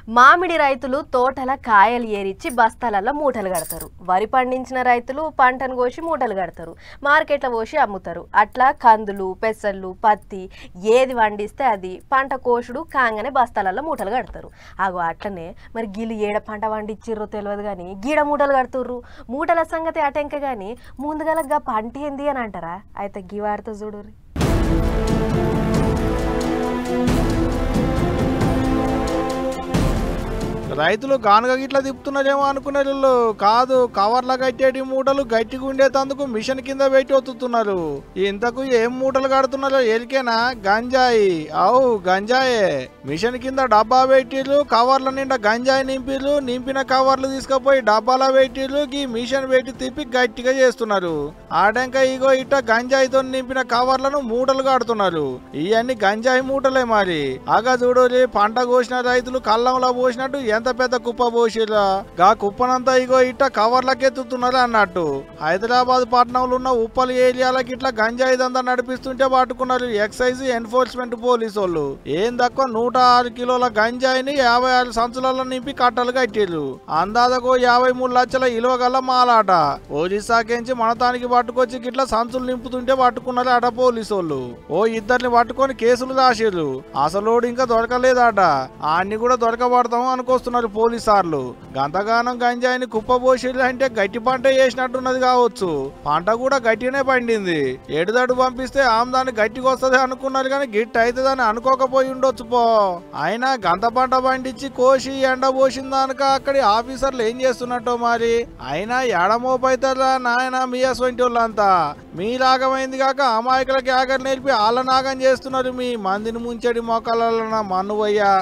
మామిడి రైతులు తోటల కాయలు ఏరిచ్చి బస్తాలలో మూటలు కడతారు. వరి పండించిన రైతులు పంటను కోసి మూటలు కడతారు. మార్కెట్లో పోసి అమ్ముతారు. అట్లా కందులు, పెసళ్ళు, పత్తి ఏది వండిస్తే అది పంట కోసుడు కాగానే బస్తాలలో మూటలు కడతారు. అట్లనే మరి గిలు ఏడ పంట వండిచ్చిర్రో తెలియదు కానీ గీడ మూటలు కడుతుర్రు. మూటల సంగతి అటెంక కానీ ముందుగల పంట ఏంది అని అంటారా? అయితే గీ వార్త చూడుర్రి. రైతులు గానుగ గిట్ల తిప్పుతున్నారేమో అనుకున్నారు. కాదు, కవర్ల కట్టేటి మూటలు గట్టిగా ఉండేటందుకు మిషన్ కింద పెట్టి ఒత్తుతున్నారు. ఇంతకు ఏం మూటలు కడుతున్నారో ఎరికేనా? గంజాయి. అవు గంజాయే. మిషన్ కింద డబ్బా పెట్టిర్రు, కవర్ల నిండా గంజాయి నింపిర్రు. నింపిన కవర్లు తీసుకుపోయి డబ్బాలో పెట్టిర్రు. ఈ మిషన్ పెట్టి తిప్పి గట్టిగా చేస్తున్నారు. ఆటంక ఇగో ఇట్ట గంజాయితో నింపిన కవర్లను మూటలు కడుతున్నారు. ఇవన్నీ గంజాయి మూటలే. మరి ఆగా చూడు, పంట కోసిన రైతులు కళ్ళంలో పోసినట్టు ఎంత పెద్ద కుప్ప పోసిరా. గా కుప్పనంతా ఇగో ఇట్ట కవర్లకెత్తుతున్నారు అన్నట్టు. హైదరాబాద్ పట్టణంలో ఉన్న ఉప్పల్ ఏరియాలకి ఇట్లా గంజాయి దందా నడిపిస్తుంటే పట్టుకున్నారు ఎక్సైజ్ ఎన్ఫోర్స్మెంట్ పోలీసు వాళ్ళు. ఏం తక్కువ 106 కిలోల గంజాయిని 56 సంచులలో నింపి కట్టలు కట్టిర్రు. అందాదకు 53 లక్షల ఇలువ గల మాలాట. ఒరిస్సాకెంచి మనతానికి పట్టుకొచ్చి గిట్లా సంచులు నింపుతుంటే పట్టుకున్నారు అట పోలీసు వాళ్ళు. ఓ ఇద్దరిని పట్టుకొని కేసులు రాసిర్రు. అసలోడు ఇంకా దొరకలేదట. అన్ని కూడా దొరకబడతాం అనుకొస్తున్నారు పోలీసార్లు. గంతగానం గంజాయిని కుప్పబోసిర్రు అంటే గట్టి పంట చేసినట్టున్నది కావచ్చు. పంట కూడా గట్టినే పండింది. ఎడుదడు పంపిస్తే ఆమ్దాన్ని గట్టికి వస్తుంది అనుకున్నారు కానీ గిట్ అవుతుందని అనుకోకపోయి ఉండొచ్చు పో. అయినా గంత పంట పండించి కోసి ఎండ పోసిందానక అక్కడి ఆఫీసర్లు ఏం చేస్తున్నట్టో మరి. అయినా ఎడమోపైతారా నాయన మీ అసొంటి వాళ్ళంతా. మీ లాగమైంది కాక అమాయకులకి ఆగరు నేర్పి ఆళ్ళ నాగం చేస్తున్నారు. మీ మందిని ముంచెడి మోకాళ్ళ మన్నువయ్యా.